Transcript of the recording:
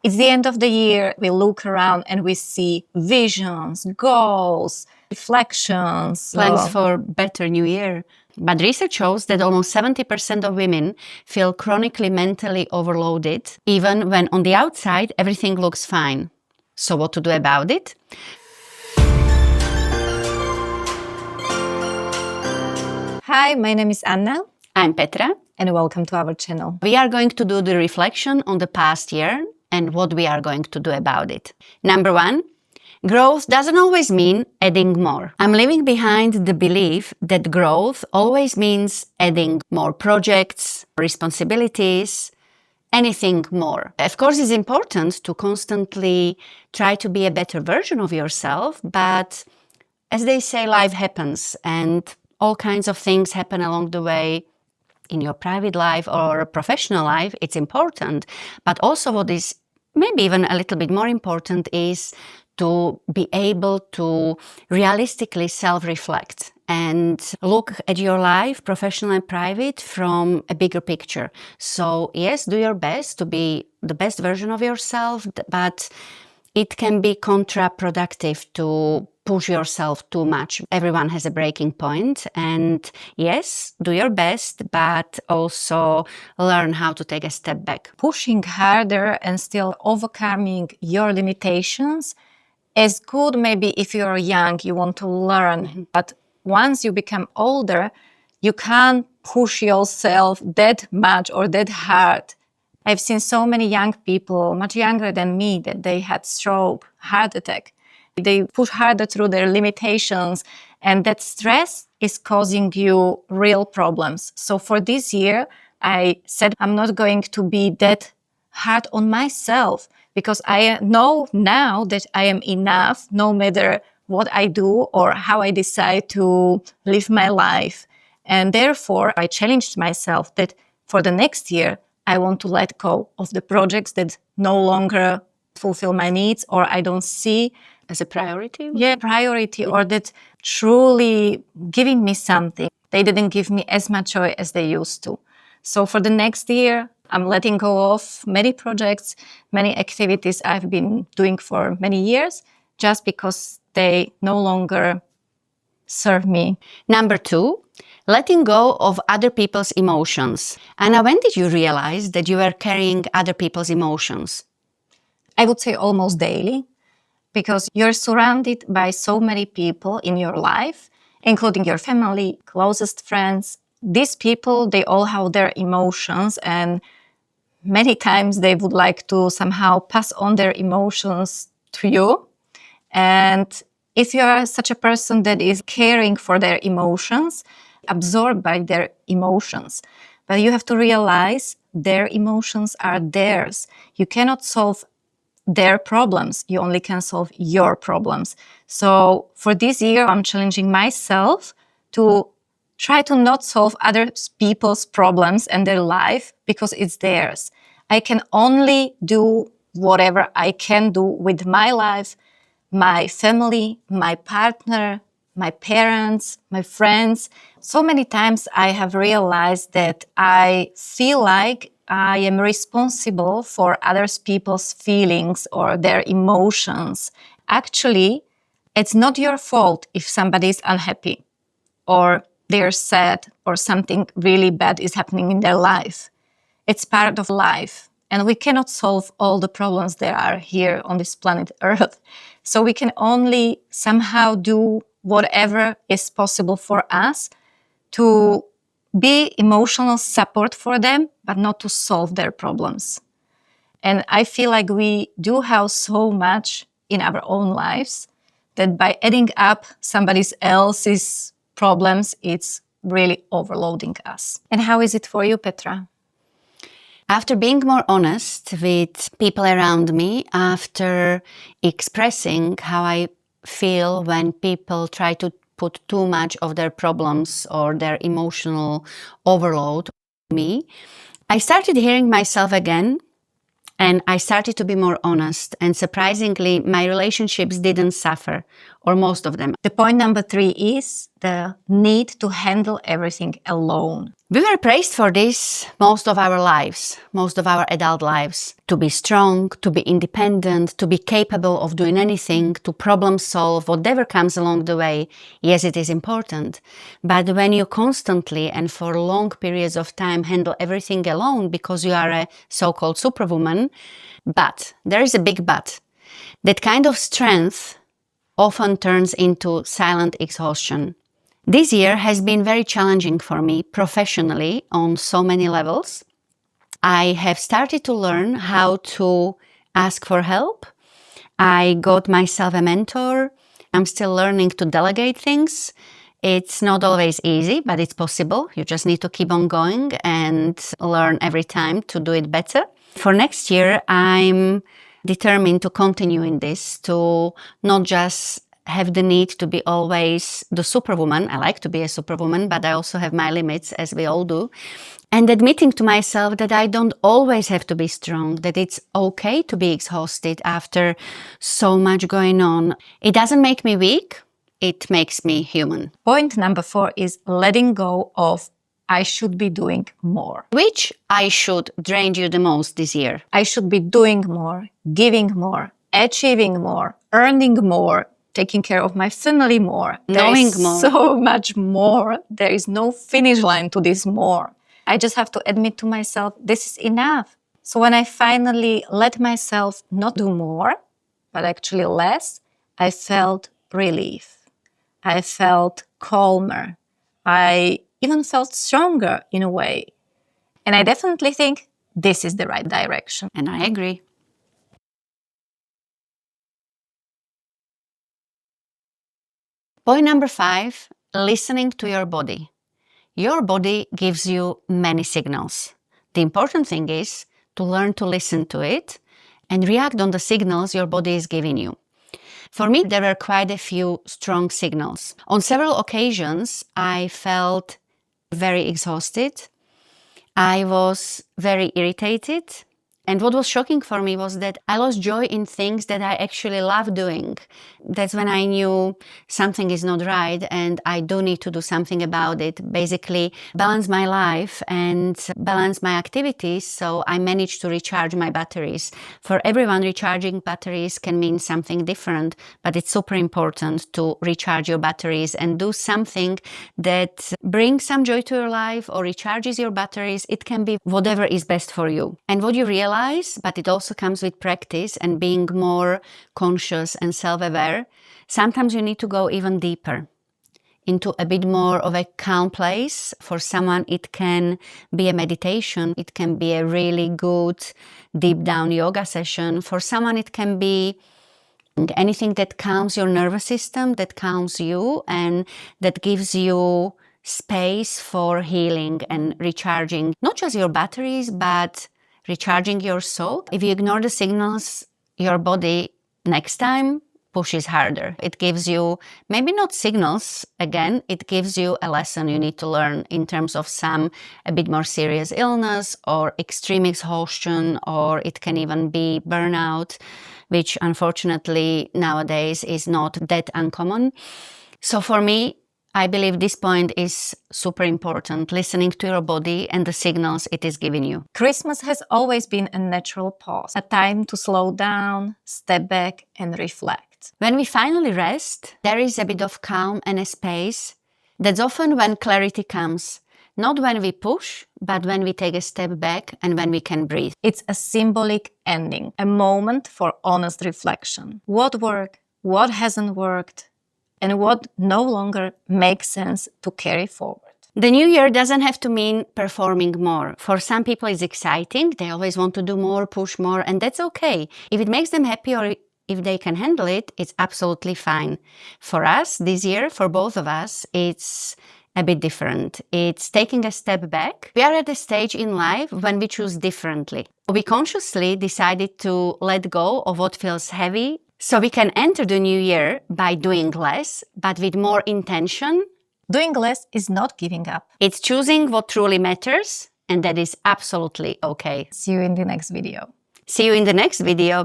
It's the end of the year. We look around and we see visions, goals, reflections, plans for better new year. But research shows that almost 70% of women feel chronically mentally overloaded, even when on the outside everything looks fine. So what to do about it? Hi, my name is Anna. I'm Petra. And welcome to our channel. We are going to do the reflection on the past year and what we are going to do about it. Number one, growth doesn't always mean adding more. I'm leaving behind the belief that growth always means adding more projects, responsibilities, anything more. Of course, it's important to constantly try to be a better version of yourself, but as they say, life happens and all kinds of things happen along the way. In your private life or professional life, it's important. But also what is maybe even a little bit more important is to be able to realistically self-reflect and look at your life, professional and private, from a bigger picture. So yes, do your best to be the best version of yourself, but it can be counterproductive to push yourself too much. Everyone has a breaking point, and yes, do your best, but also learn how to take a step back. Pushing harder and still overcoming your limitations is good. Maybe if you're young, you want to learn, but once you become older, you can't push yourself that much or that hard. I've seen so many young people, much younger than me, that they had stroke, heart attack. They push harder through their limitations, and that stress is causing you real problems. So for this year, I said I'm not going to be that hard on myself, because I know now that I am enough, no matter what I do or how I decide to live my life. And therefore, I challenged myself that for the next year, I want to let go of the projects that no longer fulfill my needs or I don't see as a priority? Yeah, priority, or that truly giving me something. They didn't give me as much joy as they used to. So for the next year, I'm letting go of many projects, many activities I've been doing for many years, just because they no longer serve me. Number two, letting go of other people's emotions. Anna, when did you realize that you were carrying other people's emotions? I would say almost daily, because you're surrounded by so many people in your life, including your family, closest friends. These people, they all have their emotions, and many times they would like to somehow pass on their emotions to you. And if you are such a person that is caring for their emotions, absorbed by their emotions, but you have to realize their emotions are theirs. You cannot solve their problems. You only can solve your problems. So for this year, I'm challenging myself to try to not solve other people's problems and their life, because it's theirs. I can only do whatever I can do with my life, my family, my partner, my parents, my friends. So many times I have realized that I feel like I am responsible for other people's feelings or their emotions. Actually, it's not your fault if somebody is unhappy or they're sad or something really bad is happening in their life. It's part of life. And we cannot solve all the problems there are here on this planet Earth. So we can only somehow do whatever is possible for us to be emotional support for them, but not to solve their problems. And I feel like we do have so much in our own lives that by adding up somebody else's problems, it's really overloading us. And how is it for you, Petra? After being more honest with people around me, after expressing how I feel when people try to put too much of their problems or their emotional overload on me, I started hearing myself again, and I started to be more honest. And surprisingly, my relationships didn't suffer or most of them. The point number 3 is the need to handle everything alone. We were praised for this most of our lives, most of our adult lives. To be strong, to be independent, to be capable of doing anything, to problem solve, whatever comes along the way. Yes, it is important. But when you constantly and for long periods of time handle everything alone because you are a so-called superwoman, but, there is a big but, that kind of strength often turns into silent exhaustion. This year has been very challenging for me professionally on so many levels. I have started to learn how to ask for help. I got myself a mentor. I'm still learning to delegate things. It's not always easy, but it's possible. You just need to keep on going and learn every time to do it better. For next year, I'm determined to continue in this, to not just have the need to be always the superwoman. I like to be a superwoman, but I also have my limits, as we all do. And admitting to myself that I don't always have to be strong, that it's okay to be exhausted after so much going on. It doesn't make me weak, it makes me human. Point number 4 is letting go of I should be doing more. Which I should drain you the most this year? I should be doing more, giving more, achieving more, earning more, taking care of my family more. Knowing there is more. So much more. There is no finish line to this more. I just have to admit to myself, this is enough. So when I finally let myself not do more, but actually less, I felt relief. I felt calmer. I even felt stronger in a way. And I definitely think this is the right direction. And I agree. Point number 5, listening to your body. Your body gives you many signals. The important thing is to learn to listen to it and react on the signals your body is giving you. For me, there were quite a few strong signals. On several occasions, I felt very exhausted. I was very irritated. And what was shocking for me was that I lost joy in things that I actually love doing. That's when I knew something is not right and I do need to do something about it. Basically, balance my life and balance my activities so I managed to recharge my batteries. For everyone, recharging batteries can mean something different, but it's super important to recharge your batteries and do something that brings some joy to your life or recharges your batteries. It can be whatever is best for you. And what you realize, but it also comes with practice and being more conscious and self-aware, sometimes you need to go even deeper into a bit more of a calm place. For someone, it can be a meditation. It can be a really good deep down yoga session. For someone, it can be anything that calms your nervous system, that calms you and that gives you space for healing and recharging, not just your batteries, but recharging your soul. If you ignore the signals, your body next time pushes harder. It gives you, maybe not signals, again, it gives you a lesson you need to learn in terms of a bit more serious illness or extreme exhaustion, or it can even be burnout, which unfortunately nowadays is not that uncommon. So for me, I believe this point is super important, listening to your body and the signals it is giving you. Christmas has always been a natural pause, a time to slow down, step back and reflect. When we finally rest, there is a bit of calm and a space. That's often when clarity comes. Not when we push, but when we take a step back and when we can breathe. It's a symbolic ending, a moment for honest reflection. What worked, what hasn't worked, and what no longer makes sense to carry forward. The new year doesn't have to mean performing more. For some people it's exciting, they always want to do more, push more, and that's okay. If it makes them happy or if they can handle it, it's absolutely fine. For us, this year, for both of us, it's a bit different. It's taking a step back. We are at a stage in life when we choose differently. We consciously decided to let go of what feels heavy, so we can enter the new year by doing less, but with more intention. Doing less is not giving up. It's choosing what truly matters, and that is absolutely okay. See you in the next video. See you in the next video.